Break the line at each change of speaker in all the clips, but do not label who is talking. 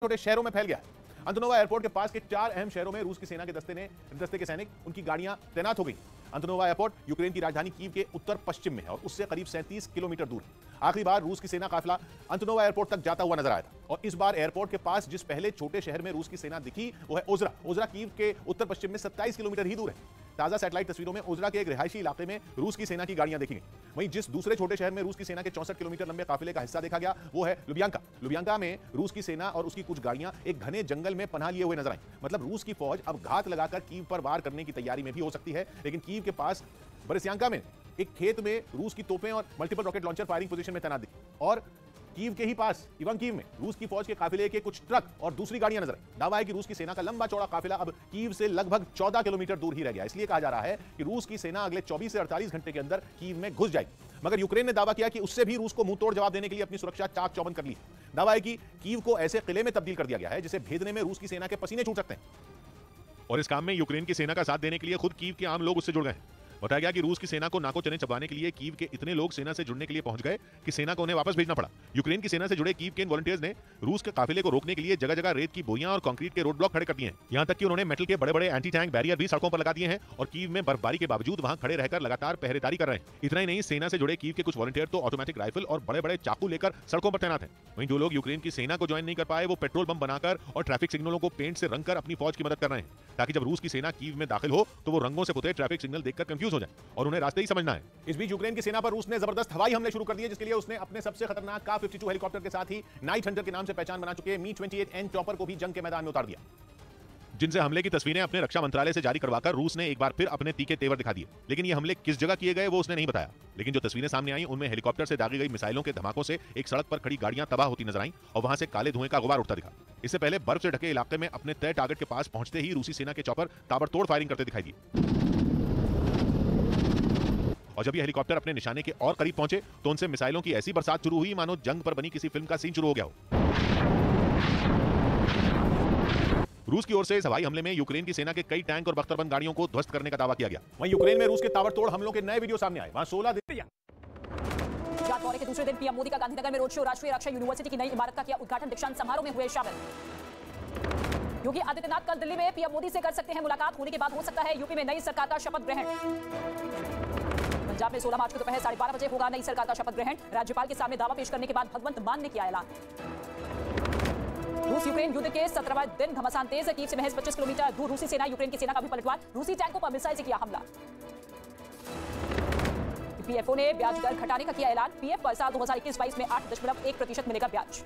छोटे शहरों में फैल गया है। अंतनोवा एयरपोर्ट के पास के 4 अहम शहरों में रूस की सेना के दस्ते के सैनिक उनकी गाड़ियां तैनात हो गई। अंतनोवा एयरपोर्ट यूक्रेन की राजधानी कीव के उत्तर पश्चिम में है और उससे करीब 37 किलोमीटर दूर है। आखिरी बार रूस की सेना काफिला अंतनोवा एयरपोर्ट तक जाता हुआ नजर आया था और इस बार एयरपोर्ट के पास जिस पहले छोटे शहर में रूस की सेना दिखी वो है ओजरा। ओजरा कीव के उत्तर पश्चिम में 27 किलोमीटर ही दूर है। ताजा सैटेलाइट तस्वीरों में ओजरा के एक रिहायशी इलाके में रूस की सेना की गाड़ियां देखी गई। वहीं जिस दूसरे छोटे शहर में रूस की सेना के 64 किलोमीटर लंबे काफिले का हिस्सा देखा गया वो है लुबियांका। लुबियांका में रूस की सेना और उसकी कुछ गाड़ियां एक घने जंगल में पनाह लिए हुए नजर आई। मतलब रूस की फौज अब घात लगाकर कीव पर वार करने की तैयारी में भी हो सकती है। लेकिन कीव के पास बरेस्यांका में एक खेत में रूस की तोपें और multiple rocket launcher firing position में तैनात दिखी और कीव के ही पास इवांकीव में रूस की फौज के काफिले के कुछ ट्रक और दूसरी गाड़ियां नजर आई। दावा है कि रूस की सेना का लंबा चौड़ा काफिला अब कीव से लगभग 14 किलोमीटर दूर ही रह गया। इसलिए कहा जा रहा है कि रूस की सेना अगले 24 से 48 घंटे के अंदर कीव में घुस जाएगी। मगर यूक्रेन ने दावा किया कि उससे भी रूस को मुंह तोड़ जवाब देने के लिए अपनी सुरक्षा चाक चौबंद कर ली है। दावा है कि कीव को ऐसे किले में तब्दील कर दिया गया है जिसे भेदने में रूस की सेना के पसीने छूट सकते हैं।
और इस काम में यूक्रेन की सेना का साथ देने के लिए खुद कीव के आम लोग उससे जुड़ गए हैं। बताया गया कि रूस की सेना को नाको चने चबाने के लिए कीव के इतने लोग सेना से जुड़ने के लिए पहुंच गए कि सेना को उन्हें वापस भेजना पड़ा। यूक्रेन की सेना से जुड़े कीव के वॉलंटियर्स ने रूस के काफिले को रोकने के लिए जगह जगह रेत की बोरियां और कंक्रीट के रोड ब्लॉक खड़े कर दिए हैं। यहां तक कि उन्होंने मेटल के बड़े बड़े एंटी टैंक बैरियर भी सड़कों पर लगा दिए हैं और कीव में बर्फबारी के बावजूद वहां खड़े रहकर लगातार पहरेदारी कर रहे हैं। इतना ही नहीं, सेना से जुड़े कीव के कुछ वॉलंटियर तो ऑटोमेटिक राइफल और बड़े बड़े चाकू लेकर सड़कों पर तैनात हैं। वहीं जो लोग यूक्रेन की सेना को ज्वाइन नहीं कर पाए वो पेट्रोल बम बनाकर और ट्रैफिक सिग्नलों को पेंट से रंग कर अपनी फौज की मदद कर रहे हैं ताकि जब रूस की सेना कीव में दाखिल हो तो वो रंगों से पुते ट्रैफिक सिग्नल देखकर कंफ्यूज हो जाए और उन्हें रास्ते ही समझना है।
इस बीच यूक्रेन की सेना पर रूस ने जबरदस्त हवाई हमले शुरू कर दिए, जिसके लिए उसने अपने सबसे खतरनाक का-52 हेलीकॉप्टर के साथ ही नाइट हंटर के नाम से पहचान बना चुके मी-28N चॉपर को भी जंग के मैदान में उतार दिया,
जिनसे हमले की तस्वीरें अपने रक्षा मंत्रालय से जारी करवाकर रूस ने एक बार फिर अपने तीखे तेवर दिखा दिए। लेकिन ये हमले किस जगह किए गए वो उसने नहीं बताया। लेकिन जो तस्वीरें सामने आई उनमें हेलीकॉप्टर से दागी गई मिसाइलों के धमाकों से एक सड़क पर खड़ी गाड़ियां तबाह होती नजर आई और वहां से काले धुएं का गुबार उठता दिखा। इससे पहले बर्फ से ढके इलाके में अपने तय टारगेट के पास पहुंचते ही रूसी सेना के चॉपर ताबड़तोड़ फायरिंग करते दिखाई दिए और जब ये हेलीकॉप्टर अपने निशाने के और करीब पहुंचे तो उनसे मिसाइलों की ऐसी बरसात शुरू हुई मानो जंग पर बनी किसी फिल्म का सीन शुरू हो गया हो। रूस की ओर से इस हवाई हमले में यूक्रेन की सेना के कई टैंक और बख्तरबंद गाड़ियों को ध्वस्त करने का दावा किया गया।
वहीं यूक्रेन में रूस के ताबड़तोड़ हमलों के नए वीडियो सामने आए। वहां 16 दिन
दौरे के दूसरे दिन पीएम मोदी का गांधीनगर में रोड शो, राष्ट्रीय रक्षा यूनिवर्सिटी की नई इमारत का किया उद्घाटन, दीक्षांत समारोह में हुए शामिल। योगी आदित्यनाथ कल दिल्ली में पीएम मोदी से कर सकते हैं मुलाकात, होने के बाद हो सकता है यूपी में नई सरकार का शपथ ग्रहण। पंजाब में 16 मार्च को दोपहर 12:30 बजे होगा नई सरकार का शपथ ग्रहण। राज्यपाल के सामने दावा पेश करने के बाद भगवंत मान ने किया ऐलान। रूस यूक्रेन युद्ध के 17वां दिन घमासान तेज, कीव से महज 25 किलोमीटर दूर रूसी सेना यूक्रेन की सेना का भी पलटवार, रूसी टैंकों पर मिसाइल से किया हमला। पीएफओ ने ब्याज दर घटाने का किया ऐलान, पीएफ पर साल 2021-22 में 8.1% मिलेगा ब्याज।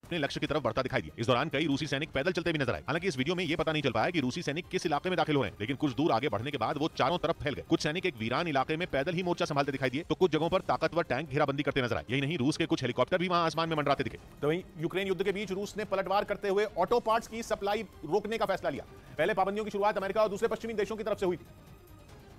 अपने लक्ष्य की तरफ बढ़ता दिखाई दिया। इस दौरान कई रूसी सैनिक पैदल चलते भी नजर आए। हालांकि इस वीडियो में यह पता नहीं चल पाया कि रूसी सैनिक किस इलाके में दाखिल हुए हैं, लेकिन कुछ दूर आगे बढ़ने के बाद वो चारों तरफ फैल गए। कुछ सैनिक एक वीरान इलाके में पैदल ही मोर्चा संभालते दिखाई दिए तो कुछ जगहों पर ताकतवर टैंक घेराबंदी करते नजर आए। यही नहीं, रूस के कुछ हेलीकॉप्टर भी वहां आसमान में मंडराते दिखे।
तो वहीं यूक्रेन युद्ध के बीच रूस ने पलटवार करते हुए ऑटो पार्ट्स की सप्लाई रोकने का फैसला लिया। पहले पाबंदियों की शुरुआत अमेरिका और दूसरे पश्चिमी देशों की तरफ से हुई थी,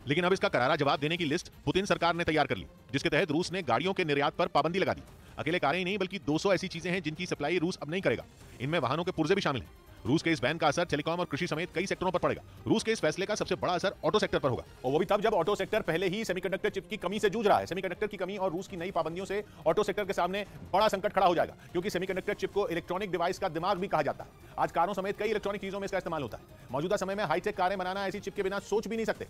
लेकिन अब इसका करारा जवाब देने की लिस्ट पुतिन सरकार ने तैयार कर ली, जिसके तहत रूस ने गाड़ियों के निर्यात पर पाबंदी लगा दी। अकेले कारें ही नहीं बल्कि 200 ऐसी चीजें हैं जिनकी सप्लाई रूस अब नहीं करेगा। इनमें वाहनों के पुर्जे भी शामिल हैं। रूस के इस बैन का असर टेलीकॉम और कृषि समेत कई सेक्टरों पर पड़ेगा। रूस के इस फैसले का सबसे बड़ा असर ऑटो सेक्टर पर होगा,
और वो भी तब जब ऑटो सेक्टर पहले ही सेमीकंडक्टर चिप की कमी से जूझ रहा है। सेमीकंडक्टर की कमी और रूस की नई पाबंदियों से ऑटो सेक्टर के सामने बड़ा संकट खड़ा हो जाएगा, क्योंकि सेमीकंडक्टर चिप को इलेक्ट्रॉनिक डिवाइस का दिमाग भी कहा जाता है। आज कारों समेत कई इलेक्ट्रॉनिक चीजों में इसका इस्तेमाल होता है। मौजूदा समय में हाईटेक कारें बनाना ऐसी चिप के बिना सोच भी नहीं सकते।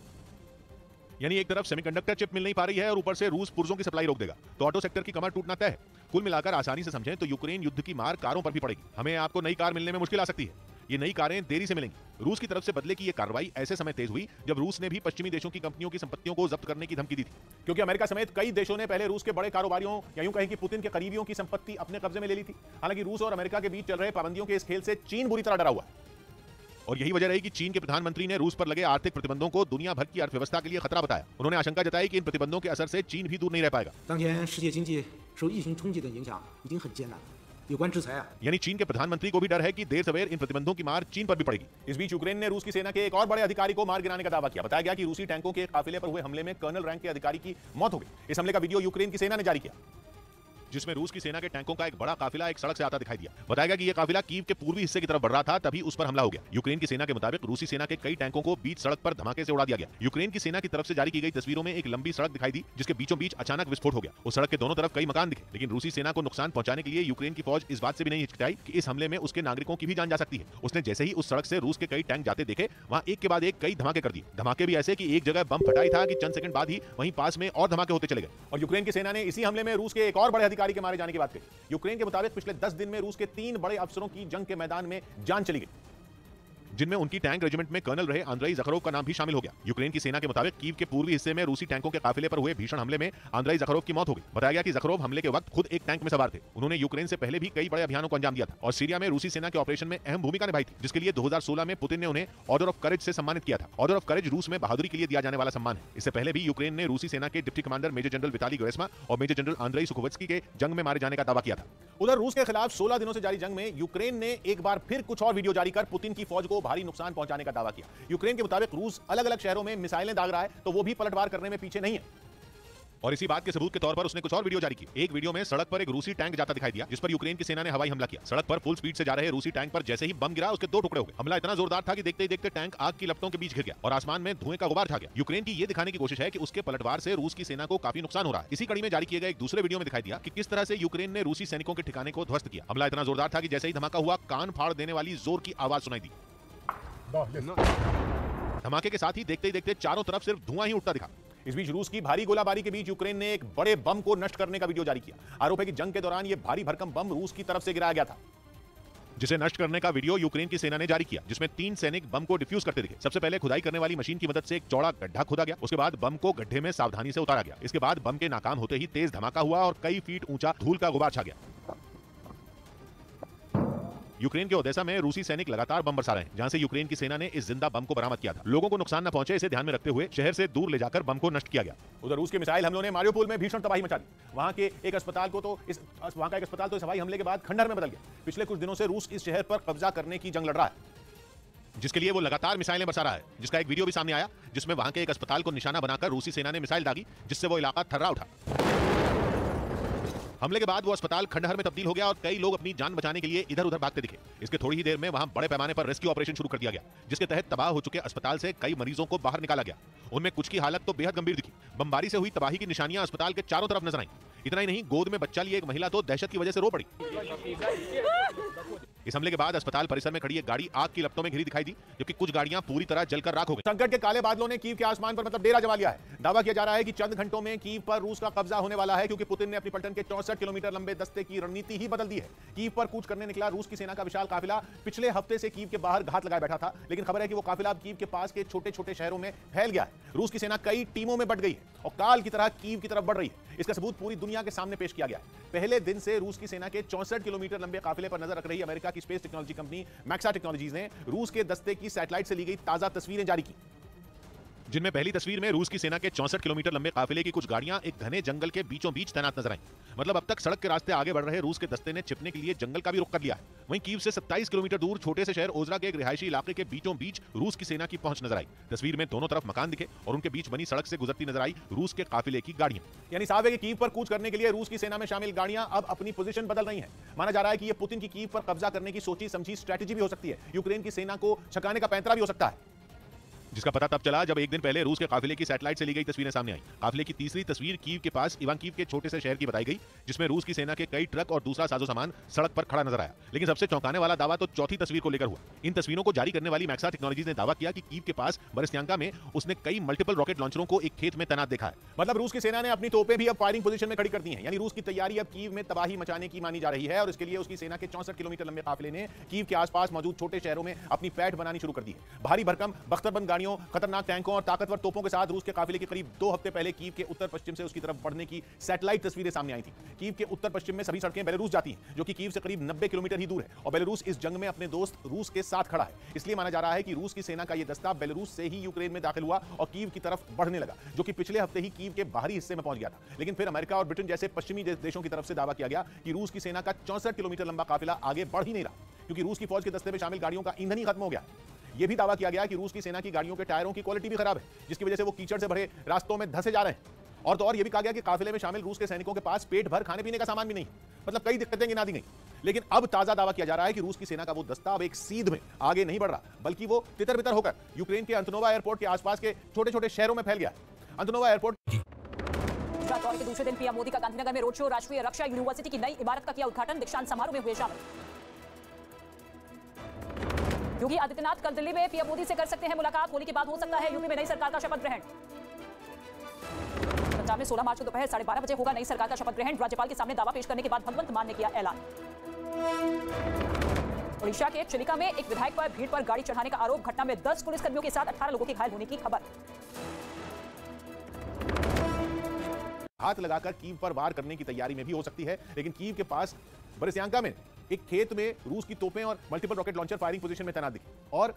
यानी एक तरफ सेमीकंडक्टर चिप मिल नहीं पा रही है और ऊपर से रूस पुर्जों की सप्लाई रोक देगा, तो ऑटो सेक्टर की कमर टूटना तय है। कुल मिलाकर आसानी से समझें तो यूक्रेन युद्ध की मार कारों पर भी पड़ेगी। हमें आपको नई कार मिलने में मुश्किल आ सकती है। ये नई कारें देरी से मिलेंगी। रूस की तरफ से बदले की ये कार्रवाई ऐसे समय तेज हुई जब रूस ने भी पश्चिमी देशों की कंपनियों की संपत्तियों को जब्त करने की धमकी दी थी,
क्योंकि अमेरिका समेत कई देशों ने पहले रूस के बड़े कारोबारियों या यूं कहें कि पुतिन के करीबियों की संपत्ति अपने कब्जे में ले ली थी। हालांकि रूस और अमेरिका के बीच चल रहे पाबंदियों के इस खेल से चीन बुरी तरह डरा हुआ है।
और यही वजह रही कि चीन के प्रधानमंत्री ने रूस पर लगे आर्थिक प्रतिबंधों को दुनिया भर की अर्थव्यवस्था के लिए खतरा बताया। उन्होंने आशंका जताई कि इन प्रतिबंधों के असर से चीन भी दूर नहीं रह पाएगा। यानी चीन के प्रधानमंत्री को भी डर है कि देर सवेर इन प्रतिबंधों की मार चीन पर भी पड़ेगी।
इस बीच यूक्रेन ने रूस की सेना के एक और बड़े अधिकारी को मार गिराने का दावा किया। बताया गया कि रूसी टैंकों के काफिले पर हुए हमले में कर्नल रैंक के अधिकारी की मौत हो गई। इस हमले का वीडियो यूक्रेन की सेना ने जारी किया।
जिसमें रूस की सेना के टैंकों का एक बड़ा काफिला एक सड़क से आता दिखाई दिया। बताया गया कि यह काफिला कीव के पूर्वी हिस्से की तरफ बढ़ रहा था, तभी उस पर हमला हो गया। यूक्रेन की सेना के मुताबिक रूसी सेना के कई टैंकों को बीच सड़क पर धमाके से उड़ा दिया गया। यूक्रेन की सेना की तरफ से जारी की गई तस्वीरों में एक लंबी सड़क दिखाई दी, जिसके बीचों बीच अचानक विस्फोट हो गया। उस सड़क के दोनों तरफ कई मकान दिखे, लेकिन रूसी सेना को नुकसान पहुंचाने के लिए यूक्रेन की फौज इस बात से भी नहीं हिचकिचाई कि इस हमले में उसके नागरिकों की भी जान जा सकती है। उसने जैसे ही उस सड़क से रूस के कई टैंक जाते देखे, वहां एक के बाद एक कई धमाके कर दिए। धमाके भी ऐसे कि एक जगह बम फटा ही था कि चंद सेकंड बाद ही वहीं पास में और धमाके होते चले गए।
और यूक्रेन की सेना ने इसी हमले में रूस के एक और बड़े अधिकारी के मारे जाने की बात कही। यूक्रेन के मुताबिक पिछले 10 दिन में रूस के 3 बड़े अफसरों की जंग के मैदान में जान चली गई,
जिनमें उनकी टैंक रेजिमेंट में कर्नल रहे आंद्रेई ज़खरोव का नाम भी शामिल हो गया। यूक्रेन की सेना के मुताबिक कीव के पूर्वी हिस्से में रूसी टैंकों के काफिले पर हुए भीषण हमले में आंद्रेई ज़खरोव की मौत हो गई। बताया गया कि ज़खरोव हमले के वक्त खुद एक टैंक में सवार थे। उन्होंने यूक्रेन से पहले भी कई बड़े अभियानों को अंजाम दिया था और सीरिया में रूसी सेना के ऑपरेशन में अहम भूमिका निभाई थी, जिसके लिए 2016 में पुतिन ने उन्हें ऑर्डर ऑफ करेज से सम्मानित किया था। ऑर्डर ऑफ करेज रूस में बहादुरी के लिए दिया जाने वाला सम्मान है। इससे पहले भी यूक्रेन ने रूसी सेना के deputy commander major general Vitaly गोरेस्मा और मेजर जनरल आंद्रेई सुखोवस्की के जंग में मारे जाने का दावा किया था।
उधर रूस के खिलाफ 16 दिनों से जारी जंग में यूक्रेन ने एक बार फिर कुछ और वीडियो जारी कर पुतिन की फौज को भारी नुकसान पहुंचाने का दावा किया। यूक्रेन के मुताबिक रूस अलग अलग शहरों में मिसाइलें दाग रहा है, तो वो भी पलटवार करने में पीछे नहीं है।
और इसी बात के सबूत के तौर पर उसने कुछ और वीडियो जारी की। एक वीडियो में सड़क पर एक रूसी टैंक जाता दिखाई दिया, जिस पर यूक्रेन की सेना ने हवाई हमला किया। सड़क पर फुल स्पीड से जा रहे रूसी टैंक पर जैसे ही बम गिरा, उसके 2 टुकड़े हो गए। हमला इतना जोरदार था कि देखते ही देखते टैंक आग की लपटों के बीच घिर गया और आसमान में धुएं का गुबार छा गया। यूक्रेन की ये दिखाने की कोशिश है कि उसके पलटवार से रूस की सेना को काफी नुकसान हो रहा है। इसी कड़ी में जारी किए गए एक दूसरे वीडियो में दिखाई दिया कि किस तरह से यूक्रेन ने रूसी सैनिकों के ठिकाने को ध्वस्त किया। हमला इतना जोरदार था कि जैसे ही धमाका हुआ, कान फाड़ देने वाली जोर की आवाज सुनाई दी। धमाके के साथ ही देखते चारों तरफ सिर्फ धुआं ही उठता दिखा।
इस बीच रूस की भारी गोलाबारी के बीच यूक्रेन ने एक बड़े बम को नष्ट करने का वीडियो जारी किया। आरोप है कि जंग के दौरान यह भारी भरकम बम रूस की तरफ से गिराया गया था,
जिसे नष्ट करने का वीडियो यूक्रेन की सेना ने जारी किया, जिसमें 3 सैनिक बम को डिफ्यूज करते दिखे। सबसे पहले खुदाई करने वाली मशीन की मदद से एक चौड़ा गड्ढा खोदा गया। उसके बाद बम को गड्ढे में सावधानी से उतारा गया। इसके बाद बम के नाकाम होते ही तेज धमाका हुआ और कई फीट ऊंचा धूल का गुबार छा गया। यूक्रेन के ओडेसा में रूसी सैनिक लगातार बम बरसा रहे हैं, जहां से यूक्रेन की सेना ने इस जिंदा बम को बरामद किया था। लोगों को नुकसान न पहुंचे, इसे ध्यान में रखते हुए शहर से दूर ले जाकर बम को नष्ट किया गया।
उधर रूस के मिसाइल हमलों ने मारियोपोल में भीषण तबाही मचा दी। वहां का एक अस्पताल तो इस हवाई हमले के बाद खंडहर में बदल गया। पिछले कुछ दिनों से रूस इस शहर पर कब्जा करने की जंग लड़ रहा है,
जिसके लिए वो लगातार मिसाइलें बरसा रहा है, जिसका एक वीडियो भी सामने आया, जिसमें वहां के एक अस्पताल को निशाना बनाकर रूसी सेना ने मिसाइल दागी, जिससे वो इलाका थर्रा उठा। हमले के बाद वो अस्पताल खंडहर में तब्दील हो गया और कई लोग अपनी जान बचाने के लिए इधर उधर भागते दिखे। इसके थोड़ी ही देर में वहां बड़े पैमाने पर रेस्क्यू ऑपरेशन शुरू कर दिया गया, जिसके तहत तबाह हो चुके अस्पताल से कई मरीजों को बाहर निकाला गया। उनमें कुछ की हालत तो बेहद गंभीर दिखी। बमबारी से हुई तबाही की निशानियां अस्पताल के चारों तरफ नजर आईं। इतना ही नहीं, गोद में बच्चा लिए एक महिला तो दहशत की वजह से रो पड़ी। इस हमले के बाद अस्पताल परिसर में खड़ी एक गाड़ी आग की लपटों में घिरी दिखाई दी, जबकि कुछ गाड़ियां पूरी तरह जलकर राख हो गई।
संकट के काले बादलों ने कीव के आसमान पर डेरा जमा लिया है। दावा किया जा रहा है कि चंद घंटों में कीव पर रूस का कब्जा होने वाला है, क्योंकि पुतिन ने अपनी पलटन के 64 किलोमीटर लंबे दस्ते की रणनीति ही बदल दी है। कीव पर कूच करने निकला रूस की सेना का विशाल काफिला पिछले हफ्ते से कीव के बाहर घात लगाए बैठा था, लेकिन खबर है कि वो काफिला अब कीव के पास के छोटे छोटे शहरों में फैल गया है। रूस की सेना कई टीमों में बट गई है और काल की तरह कीव की तरफ बढ़ रही है। इसका सबूत पूरी दुनिया के सामने पेश किया गया है। पहले दिन से रूस की सेना के 64 किलोमीटर लंबे काफिले पर नजर रख रही अमेरिका की स्पेस टेक्नोलॉजी कंपनी मैक्सा टेक्नोलॉजीज ने रूस के दस्ते की सैटेलाइट से ली गई ताजा तस्वीरें जारी की,
जिनमें पहली तस्वीर में रूस की सेना के 64 किलोमीटर लंबे काफिले की कुछ गाड़ियां एक घने जंगल के बीचों बीच तैनात नजर आईं। मतलब अब तक सड़क के रास्ते आगे बढ़ रहे रूस के दस्ते ने छिपने के लिए जंगल का भी रुख कर लिया है। वहीं कीव से 27 किलोमीटर दूर छोटे से शहर ओजरा के एक रिहायशी इलाके के बीचों बीच रूस की सेना की पहुंच नजर आई। तस्वीर में दोनों तरफ मकान दिखे और उनके बीच बनी सड़क से गुजरती नजर आई रूस के काफिले की गाड़ियां।
यानी साफ है कि कीव पर कूच करने के लिए रूस की सेना में शामिल गाड़ियां अब अपनी पोजीशन बदल रही हैं। माना जा रहा है कि यह पुतिन की कीव पर कब्जा करने की सोची समझी स्ट्रेटेजी भी हो सकती है। यूक्रेन की सेना को छकाने का पैंतरा भी हो सकता है,
जिसका पता तब चला जब एक दिन पहले रूस के काफिले की सैटेलाइट से ली गई तस्वीरें सामने आई। काफिले की तीसरी तस्वीर कीव के पास इवांकीव के छोटे से शहर की बताई गई, जिसमें रूस की सेना के कई ट्रक और दूसरा साजो सामान सड़क पर खड़ा नजर आया। लेकिन सबसे चौंकाने वाला दावा तो चौथी तस्वीर को लेकर हुआ। इन तस्वीरों को जारी करने वाली मैक्सा टेक्नोलॉजीज ने दावा किया कि कीव के पास बरस्यांका में उसने कई मल्टीपल रॉकेट लॉन्चरों को एक खेत में तैनात देखा है।
मतलब रूस की सेना ने अपनी तोपें भी अब फायरिंग पोजीशन में खड़ी कर दी हैं। यानी रूस की तैयारी अब कीव में तबाही मचाने की मानी जा रही है और इसके लिए उसकी सेना के 64 किलोमीटर लंबे काफिले ने कीव के आसपास मौजूद छोटे शहरों में अपनी पैठ बनानी शुरू कर दी है। भारी भरकम बख्तरबंद गाड़ियों, खतरनाक टैंकों और ताकतवर तोपों के साथ रूस के काफिले की करीब 2 हफ्ते पहले कीव के उत्तर पश्चिम से उसकी तरफ बढ़ने की सैटेलाइट तस्वीरें सामने आई थी। कीव के उत्तर पश्चिम में सभी सड़कें बेलारूस जाती हैं, जो कि कीव से करीब 90 किलोमीटर ही दूर है और बेलारूस इस जंग में अपने दोस्त रूस के साथ खड़ा है। इसलिए माना जा रहा है कि रूस की सेना का यह दस्ता बेलारूस से ही यूक्रेन में दाखिल हुआ और कीव की तरफ बढ़ने लगा, जो कि पिछले हफ्ते ही कीव के बाहरी हिस्से में पहुंच गया था। लेकिन फिर अमेरिका और ब्रिटेन जैसे पश्चिमी देशों की तरफ से दावा किया गया कि रूस की सेना का 64 किलोमीटर लंबा काफिला आगे बढ़ ही नहीं रहा, क्योंकि रूस की फौज के दस्ते में शामिल गाड़ियों का ईंधन ही खत्म हो गया। यह भी दावा किया गया कि रूस की सेना की गाड़ियों के टायरों की क्वालिटी भी खराब है, जिसकी वजह से वो कीचड़ से भरे रास्तों में धंसे जा रहे हैं। और तो और यह भी कहा गया कि काफिले में शामिल रूस के सैनिकों के पास पेट भर खाने पीने का सामान भी नहीं, मतलब कई दिक्कतें गिना दी गई। लेकिन अब ताजा दावा किया जा रहा है कि रूस की सेना का वो दस्ता अब एक सीध में आगे नहीं बढ़ रहा, बल्कि वो तितर बितर होकर यूक्रेन के अंतनोवा एयरपोर्ट के आसपास के छोटे छोटे शहरों में फैल गया। अंतनोवा एयरपोर्ट
दौरे के दूसरे दिन पीएम मोदी का गांधीनगर में रोड शो, राष्ट्रीय रक्षा यूनिवर्सिटी की नई इमारत का किया उद्घाटन, दीक्षांत समारोह में हुए शामिल। योगी आदित्यनाथ कल दिल्ली में पीएम मोदी से कर सकते हैं मुलाकात, होली के बाद हो सकता है यूपी में नई सरकार का शपथ ग्रहण। पंजाब में 16 मार्च को दोपहर 12:30 बजे होगा नई सरकार का शपथ ग्रहण, राज्यपाल के सामने दावा पेश करने के बाद भगवंत मान ने किया ऐलान। ओडिशा के चिलिका में एक विधायक पर भीड़ पर गाड़ी चढ़ाने का आरोप, घटना में 10 पुलिसकर्मियों के साथ 18 लोगों के घायल होने की खबर।
हाथ लगाकर कीव पर वार करने की तैयारी में भी हो सकती है, लेकिन कीव के पास बरिस्यांका में एक खेत में रूस की तोपें और multiple rocket launcher firing position में तैनात दिखी और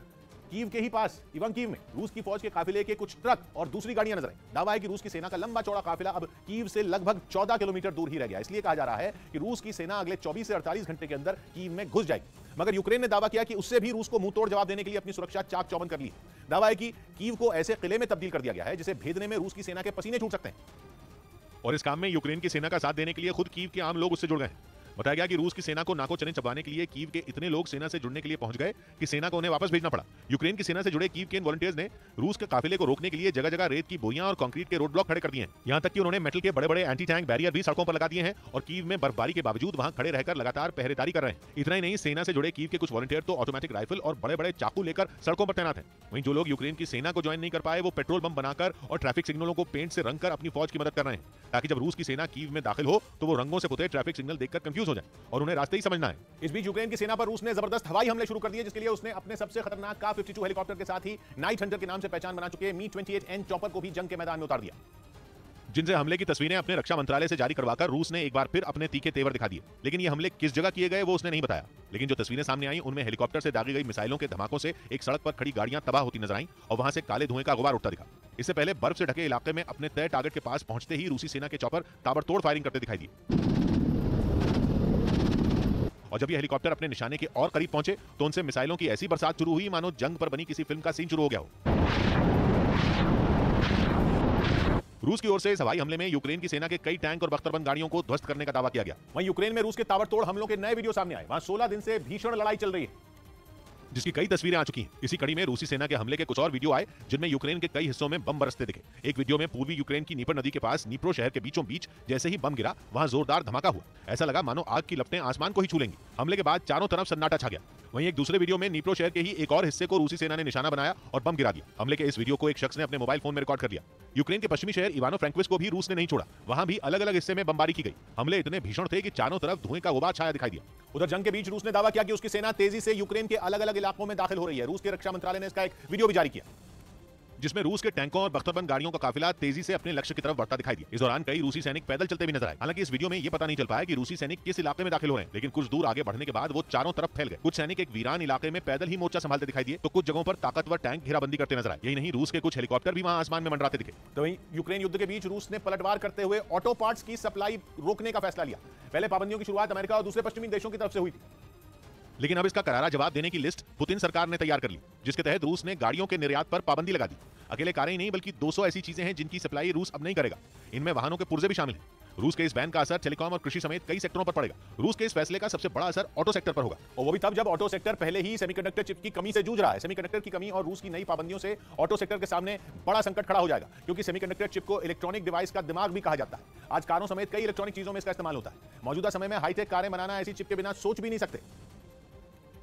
कीव के ही पास इवांकीव में रूस की फौज के काफिले के कुछ ट्रक और दूसरी गाड़ियां नजर आई। दावा है कि रूस की सेना का लंबा चौड़ा काफिला अब कीव से लगभग 14 किलोमीटर दूर ही रह गया। इसलिए कहा जा रहा है कि रूस की सेना अगले 24 से 48 घंटे के अंदर कीव में घुस जाएगी। मगर यूक्रेन ने दावा किया कि उससे भी रूस को मुंह तोड़ जवाब देने के लिए अपनी सुरक्षा चाक चौबंद कर ली है। दावा है कि कीव को ऐसे किले में तब्दील कर दिया गया है जिसे भेदने में रूस की सेना के पसीने छूट सकते हैं।
और इस काम में यूक्रेन की सेना का साथ देने के लिए खुद कीव के आम लोग उससे जुड़ गए हैं। बताया गया कि रूस की सेना को नाको चने चबाने के लिए कीव के इतने लोग सेना से जुड़ने के लिए पहुंच गए कि सेना को उन्हें वापस भेजना पड़ा। यूक्रेन की सेना से जुड़े कीव के वॉलंटियर्स ने रूस के काफिले को रोकने के लिए जगह जगह रेत की बोरियां और कंक्रीट के रोड ब्लॉक खड़े कर दिए हैं। यहां तक कि उन्होंने मेटल के बड़े बड़े एंटी टैंक बैरियर भी सड़कों पर लगा दिए हैं और कीव में बर्फबारी के बावजूद वहां खड़े रहकर लगातार पहरेदारी कर रहे हैं। इतना ही नहीं, सेना से जुड़े कीव के कुछ वॉलंटियर तो ऑटोमेटिक राइफल और बड़े बड़े चाकू लेकर सड़कों पर तैनात हैं। वहीं जो लोग यूक्रेन की सेना को ज्वाइन नहीं कर पाए, वो पेट्रोल बम बनाकर और ट्रैफिक सिग्नलों को पेंट से रंग कर अपनी फौज की मदद कर रहे हैं, ताकि जब रूस की सेना कीव में दाखिल हो तो वो रंगों से पुते ट्रैफिक सिग्नल देखकर कंफ्यूज हो जाए और उन्हें रास्ते ही समझना है।
इस बीच यूक्रेन की सेना पर रूस ने जबरदस्त हवाई हमले शुरू कर दिए, जिसके लिए उसने अपने सबसे खतरनाक का-52 हेलीकॉप्टर के साथ ही नाइट हंटर के नाम से पहचान बना चुके मी-28N चॉपर को भी जंग के मैदान में उतार दिया,
जिनसे हमले की तस्वीरें अपने रक्षा मंत्रालय से जारी करवाकर रूस ने एक बार फिर अपने तीखे तेवर दिखा दिए। लेकिन ये हमले किस जगह किए गए वो उसने नहीं बताया। लेकिन जो तस्वीरें सामने आई उनमें हेलीकॉप्टर से दागी गई मिसाइलों के धमाकों से एक सड़क पर खड़ी गाड़ियां तबाह होती नजर आईं और वहां से काले धुएं का गुबार उठता दिखा। इससे पहले बर्फ से ढके इलाके में अपने तय टारगेट के पास पहुंचते ही रूसी सेना के चॉपर ताबड़तोड़ फायरिंग करते दिखाई दिए और जब ये हेलीकॉप्टर अपने निशाने के और करीब पहुंचे तो उनसे मिसाइलों की ऐसी बरसात शुरू हुई मानो जंग पर बनी किसी फिल्म का सीन शुरू हो गया हो। रूस की ओर से इस हवाई हमले में यूक्रेन की सेना के कई टैंक और बख्तरबंद गाड़ियों को ध्वस्त करने का दावा किया गया।
वहीं यूक्रेन में रूस के ताबड़तोड़ हमलों के नए वीडियो सामने आए। वहां 16 दिन से भीषण लड़ाई चल रही है,
जिसकी कई तस्वीरें आ चुकी हैं। इसी कड़ी में रूसी सेना के हमले के कुछ और वीडियो आए जिनमें यूक्रेन के कई हिस्सों में बम बरसते दिखे। एक वीडियो में पूर्वी यूक्रेन की नीपर नदी के पास नीप्रो शहर के बीचों बीच जैसे ही बम गिरा, वहां जोरदार धमाका हुआ। ऐसा लगा मानो आग की लपटें आसमान को ही छू लेंगी। हमले के बाद चारों तरफ सन्नाटा छा गया। वहीं एक दूसरे वीडियो में नीप्रो शहर के ही एक और हिस्से को रूसी सेना ने निशाना बनाया और बम गिरा दिया। हमले के इस वीडियो को एक शख्स ने अपने मोबाइल फोन में रिकॉर्ड कर लिया। यूक्रेन के पश्चिमी शहर इवानो फ्रैंकोविच को भी रूस ने नहीं छोड़ा, वहां भी अलग अलग हिस्से में बमबारी की गई। हमले इतने भीषण थे कि चारों तरफ धुएं का गुबार छाया दिखाई दिया।
उधर जंग के बीच रूस ने दावा किया कि उसकी सेना तेजी से यूक्रेन के अलग अलग इलाकों में दाखिल हो रही है। रूस के रक्षा मंत्रालय ने इसका एक वीडियो भी जारी किया,
जिसमें रूस के टैंकों और बख्तरबंद गाड़ियों का काफिला तेजी से अपने लक्ष्य की तरफ बढ़ता दिखाई दिया। इस दौरान कई रूसी सैनिक पैदल चलते भी नजर आए। हालांकि इस वीडियो में यह पता नहीं चल पाया कि रूसी सैनिक किस इलाके में दाखिल हो रहे हैं, लेकिन कुछ दूर आगे बढ़ने के बाद वो चारों तरफ फैल गए। कुछ सैनिक एक वीरान इलाके में पैदल ही मोर्चा संभालते दिखाई दिए तो कुछ जगहों पर ताकतवर टैंक घेराबंदी करते नजर आए। यही नहीं, रूस के कुछ हेलीकॉप्टर भी वहां आसमान में मंडराते दिखे।
तो वहीं यूक्रेन युद्ध के बीच रूस ने पलटवार करते हुए ऑटो पार्ट्स की सप्लाई रोकने का फैसला लिया। पहले पाबंदियों की शुरुआत अमेरिका और दूसरे पश्चिमी देशों की तरफ से हुई थी,
लेकिन अब इसका करारा जवाब देने की लिस्ट पुतिन सरकार ने तैयार कर ली, जिसके तहत रूस ने गाड़ियों के निर्यात पर पाबंदी लगा दी। अकेले कारें ही नहीं बल्कि 200 ऐसी चीजें हैं जिनकी सप्लाई रूस अब नहीं करेगा। इनमें वाहनों के पुर्जे भी शामिल हैं। रूस के इस बैन का असर टेलीकॉम और कृषि समेत कई सेक्टरों पर पड़ेगा। रूस के इस फैसले का सबसे बड़ा असर ऑटो सेक्टर पर होगा,
और वो भी तब जब ऑटो सेक्टर पहले ही सेमीकंडक्टर चिप की कमी से जूझ रहा है। सेमीकंडक्टर की कमी और रूस की नई पाबंदियों से ऑटो सेक्टर के सामने बड़ा संकट खड़ा हो जाएगा, क्योंकि सेमीकंडक्टर चिप को इलेक्ट्रॉनिक डिवाइस का दिमाग भी कहा जाता है। आज कारों समेत कई इलेक्ट्रॉनिक चीजों में इसका इस्तेमाल होता है। मौजूदा समय में हाईटेक कारें बनाना ऐसी चिप के बिना सोच भी नहीं सकते।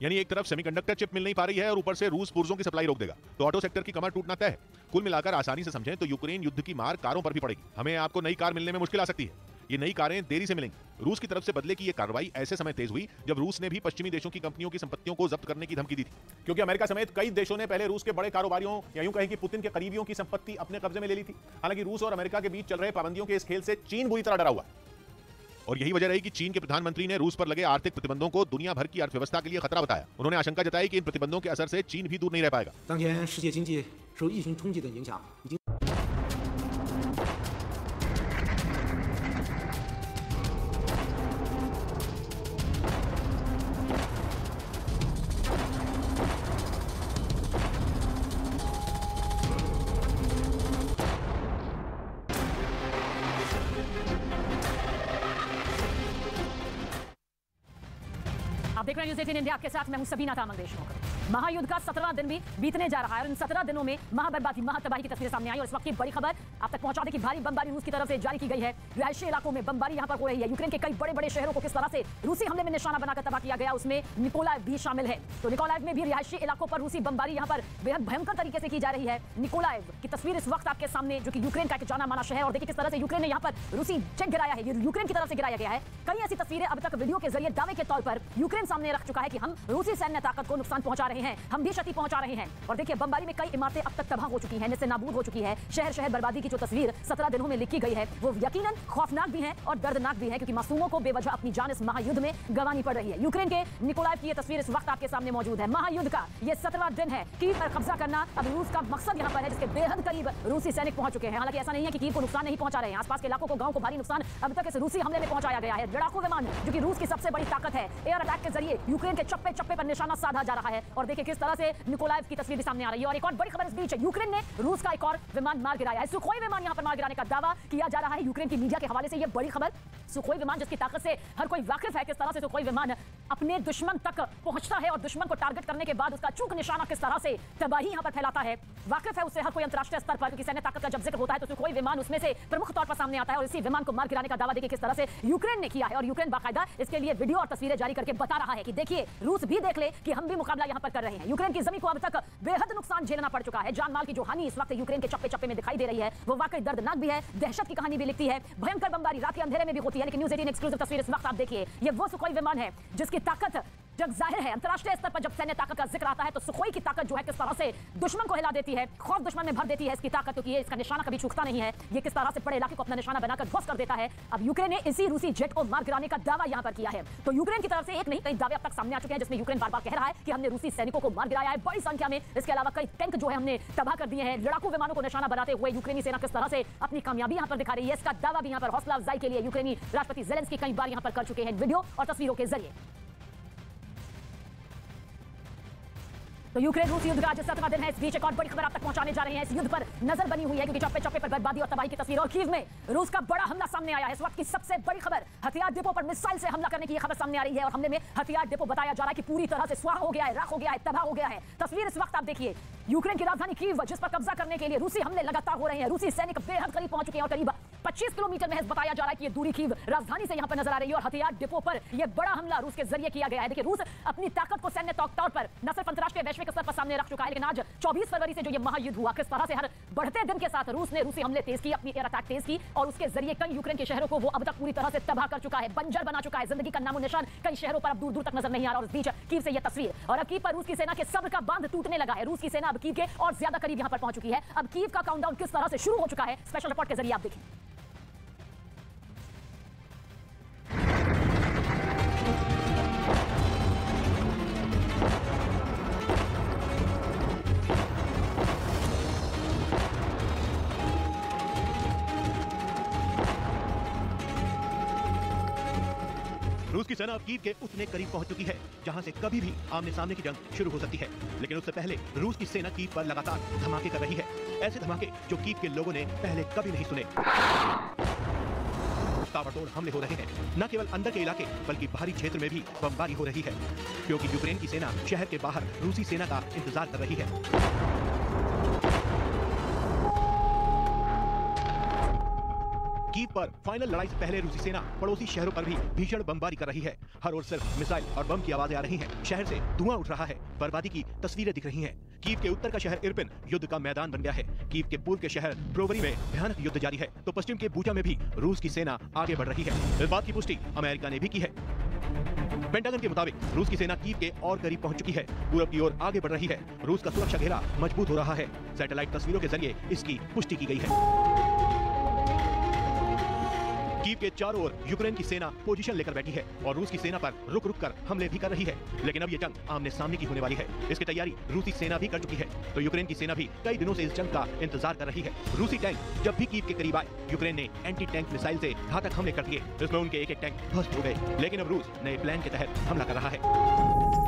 यानी एक तरफ सेमीकंडक्टर चिप मिल नहीं पा रही है और ऊपर से रूस पुर्जों की सप्लाई रोक देगा, तो ऑटो सेक्टर की कमर टूटना तय है। कुल मिलाकर आसानी से समझें तो यूक्रेन युद्ध की मार कारों पर भी पड़ेगी। हमें आपको नई कार मिलने में मुश्किल आ सकती है। ये नई कारें देरी से मिलेंगी। रूस की तरफ से बदले की ये कार्रवाई ऐसे समय तेज हुई जब रूस ने भी पश्चिमी देशों की कंपनियों की संपत्तियों को जब्त करने की धमकी दी थी,
क्योंकि अमेरिका समेत कई देशों ने पहले रूस के बड़े कारोबारियों या यूं कहें कि पुतिन के करीबियों की संपत्ति अपने कब्जे में ले ली थी। हालांकि रूस और अमेरिका के बीच चल रहे पाबंदियों के इस खेल से चीन बुरी तरह डरा हुआ है।
और यही वजह रही कि चीन के प्रधानमंत्री ने रूस पर लगे आर्थिक प्रतिबंधों को दुनिया भर की अर्थव्यवस्था के लिए खतरा बताया। उन्होंने आशंका जताई कि इन प्रतिबंधों के असर से चीन भी दूर नहीं रह पाएगा।
当前世界经济受疫情冲击的影响，已经
तो
आप देख रहे हैं न्यूज़ 18 इंडिया, आपके साथ मैं हूं सबीना तामंग देशमुख। महायुद्ध का 17वां दिन भी बीतने जा रहा है और इन 17 दिनों में महाबर्बादी, महातबाही की तस्वीरें सामने आई और इस वक्त की बड़ी खबर आप तक पहुंचा दें कि भारी बमबारी रूस की तरफ से जारी की गई है। रिहायशी इलाकों में बमबारी यहां पर हो रही है। यूक्रेन के कई बड़े बड़े शहरों को किस तरह से रूसी हमले में निशाना बनाकर तबाह किया गया, उसमें निकोलाइव भी शामिल है। तो निकोलाइव में भी रिहायशी इलाकों पर रूसी बमबारी यहां पर बेहद भयंकर तरीके से की जा रही है। निकोलाइव की तस्वीर इस वक्त आपके सामने, जो कि यूक्रेन का एक जाना माना शहर, और देखिए किस तरह से यूक्रेन ने यहां पर रूसी जेट गिराया है। ये यूक्रेन की तरफ से गिराया गया है। कई ऐसी तस्वीरें अब तक वीडियो के जरिए दावे के तौर पर यूक्रेन सामने रख चुका है कि हम रूसी सैन्य ताकत को नुकसान पहुंचा रहे हैं, हम भी क्षति पहुंचा रहे हैं। और देखिए बमबारी में कई इमारतें अब तक तबाह हो चुकी हैं, जिससे नाबूद हो चुकी है। शहर शहर बर्बादी की जो तस्वीर 17 दिनों में लिखी गई है वो यकीनन खौफनाक भी है और दर्दनाक भी है, क्योंकि मासूमों को बेवजह अपनी जान इस महायुद्ध में गंवानी पड़ रही है। यूक्रेन के निकोलाइव की ये तस्वीर इस वक्त आपके सामने मौजूद है। महायुद्ध का ये 17वां दिन है। कीव पर कब्जा करना अब रूस का मकसद यहाँ पर है, जिसके बेहद करीब रूसी सैनिक पहुंच चुके हैं। हालांकि ऐसा नहीं है कि कीव को नुकसान नहीं पहुंचा रहे हैं, आसपास के इलाकों को, गांव को भारी नुकसान अब तक इस रूसी हमले में पहुंचाया गया है। लड़ाकू विमान, जो कि रूस की सबसे बड़ी ताकत है, एयर अटैक के जरिए यूक्रेन के चप्पे चप्पे पर निशाना साधा जा रहा है। और देखिए किस तरह से निकोलाइव की तस्वीर भी सामने आ रही है। और एक और बड़ी खबर इस बीच, यूक्रेन ने रूस का एक और विमान मार गिराया है। सुखोई विमान यहां पर मार गिराने का दावा किया जा रहा है यूक्रेन की मीडिया के हवाले से। ये बड़ी खबर, सुखोई विमान जिसकी ताकत से हर कोई वाकिफ है, किस तरह से सुखोई विमान अपने दुश्मन तक पहुंचता है और दुश्मन को टारगेट करने के बाद उसका चूक निशाना किस तरह से तबाही यहां पर फैलाता है। वाकिफ है उससे हर कोई अंतर्राष्ट्रीय स्तर पर, क्योंकि सैन्य ताकत का जब जिक्र होता है तो सुखोई विमान उसमें से प्रमुख तौर पर सामने आता है। और इसी विमान को मार गिराने का दावा देखिए किस तरह से यूक्रेन ने किया है। और यूक्रेन बाकायदा इसके लिए वीडियो और तस्वीरें जारी करके बता रहा है कि देखिए रूस भी देख ले कि हम भी मुकाबला यहां पर कर रहे हैं। यूक्रेन की जमीन को अब तक बेहद नुकसान झेलना पड़ चुका है। जान माल की जो हानि इस वक्त यूक्रेन के चप्पे चप्पे में दिखाई दे रही है वो वाकई दर्दनाक भी है, दहशत की कहानी भी लिखती है। भयंकर बमबारी रात के अंधेरे में भी होती है, लेकिन न्यूज़ 18 एक्सक्लूसिव तस्वीर इस वक्त आप देखिए, ये वो सुखोई विमान है जिसकी ताकत जब जाहिर है अंतर्राष्ट्रीय स्तर पर जब सैन्य ताकत का जिक्र आता है तो सुखोई की ताकत जो है किस तरह से दुश्मन को हिला देती है, खौफ दुश्मन में भर देती है इसकी ताकत, क्योंकि ये इसका निशाना कभी चूकता नहीं है। ये किस तरह से बड़े इलाके को अपना निशाना बनाकर ध्वस्त कर देता है। अब यूक्रेन ने इसी रूसी जेट को मार गिराने का दावा यहां पर किया है। तो यूक्रेन की तरफ से एक नहीं कई दावे अब तक सामने आ चुके हैं, जिसमें यूक्रेन बार-बार कह रहा है कि हमने रूसी सैनिकों को मार गिराया है बड़ी संख्या में। इसके अलावा कई टैंक जो है हमने तबाह कर दिए हैं। लड़ाकू विमानों को निशाना बनाते हुए यूक्रेनी सेना किस तरह से अपनी कामयाबी यहां पर दिखा रही है, इसका दावा भी यहां पर हौसला अफजाई के लिए यूक्रेनी राष्ट्रपति ज़ेलेंस्की कई बार यहां पर कर चुके हैं वीडियो और तस्वीरों के जरिए। तो यूक्रेन रूस युद्ध का आज 7वां दिन है। इस बीच एक और बड़ी खबर आप तक पहुंचाने जा रहे हैं। इस युद्ध पर नजर बनी हुई है, क्योंकि चप्पे चप्पे पर बर्बादी और तबाही की तस्वीर। और कीव में रूस का बड़ा हमला सामने आया है। इस वक्त की सबसे बड़ी खबर, हथियार डिपो पर मिसाइल से हमला करने की खबर सामने आ रही है। और हमले में हथियार डिपो बताया जा रहा है कि पूरी तरह से स्वाह हो गया है, राख हो गया है, तबाह हो गया है। तस्वीर इस वक्त आप देखिए, यूक्रेन की राजधानी कीव जिस पर कब्जा करने के लिए रूसी हमले लगातार हो रहे हैं। रूसी सैनिक बेहद करीब पहुंच चुके हैं और करीब 25 किलोमीटर में बताया जा रहा है कि ये दूरी कीव राजधानी से यहां पर नजर आ रही है। और हथियार डिपो पर यह बड़ा हमला रूस के जरिए किया गया है। देखिए रूस अपनी ताकत को सैन्य तौर पर न सिर्फ अंतर्राष्ट्रीय वैश्विक स्तर पर सामने रख चुका है, लेकिन आज 24 फरवरी से जो ये महायुद्ध हुआ, किस तरह से हर बढ़ते दिन के साथ रूस ने रूसी हमले तेज की, अपनी एयर अटैक तेज की और उसके जरिए कई यूक्रेन के शहरों को वो अब तक पूरी तरह से तबाह कर चुका है, बंजर बना चुका है। जिंदगी का नामो निशान कई शहरों पर अब दूर दूर तक नजर नहीं आ रहा। और इस बीच कीव से यह तस्वीर, और अब कीव पर रूस की सेना के सब्र का बांध टूटने लगा है। रूस की सेना अब कीव के और ज्यादा करीब यहां पर पहुंच चुकी है। अब कीव का काउंटडाउन किस तरह से शुरू हो चुका है, स्पेशल रिपोर्ट के जरिए आप देखिए।
रूस की सेना अब कीव के उतने करीब पहुंच चुकी है जहां से कभी भी आमने सामने की जंग शुरू हो सकती है। लेकिन उससे पहले रूस की सेना कीव पर लगातार धमाके कर रही है, ऐसे धमाके जो कीव के लोगों ने पहले कभी नहीं सुने। ताबड़तोड़ हमले हो रहे हैं, न केवल अंदर के इलाके बल्कि बाहरी क्षेत्र में भी बमबारी हो रही है, क्योंकि यूक्रेन की सेना शहर के बाहर रूसी सेना का इंतजार कर रही है। कीव पर फाइनल लड़ाई से पहले रूसी सेना पड़ोसी शहरों पर भी भीषण बमबारी कर रही है। हर ओर सिर्फ मिसाइल और बम की आवाजें आ रही हैं। शहर से धुआं उठ रहा है, बर्बादी की तस्वीरें दिख रही हैं। कीव के उत्तर का शहर इरपिन युद्ध का मैदान बन गया है। कीव के पूर्व के शहर प्रोवरी में भयानक युद्ध जारी है, तो पश्चिम के बूचा में भी रूस की सेना आगे बढ़ रही है। इस बात की पुष्टि अमेरिका ने भी की है। पेंटागन के मुताबिक रूस की सेना कीव के और करीब पहुंच चुकी है, पूरब की ओर आगे बढ़ रही है। रूस का सुरक्षा घेरा मजबूत हो रहा है। सैटेलाइट तस्वीरों के जरिए इसकी पुष्टि की गई है। कीव के चारों ओर यूक्रेन की सेना पोजीशन लेकर बैठी है और रूस की सेना पर रुक रुक कर हमले भी कर रही है। लेकिन अब ये जंग आमने सामने की होने वाली है। इसकी तैयारी रूसी सेना भी कर चुकी है, तो यूक्रेन की सेना भी कई दिनों से इस जंग का इंतजार कर रही है। रूसी टैंक जब भी कीव के करीब आए, यूक्रेन ने एंटी टैंक मिसाइल से घातक हमले कर दिए। इसमें उनके एक एक टैंक ध्वस्त हो गए। लेकिन अब रूस नए प्लान के तहत हमला कर रहा है।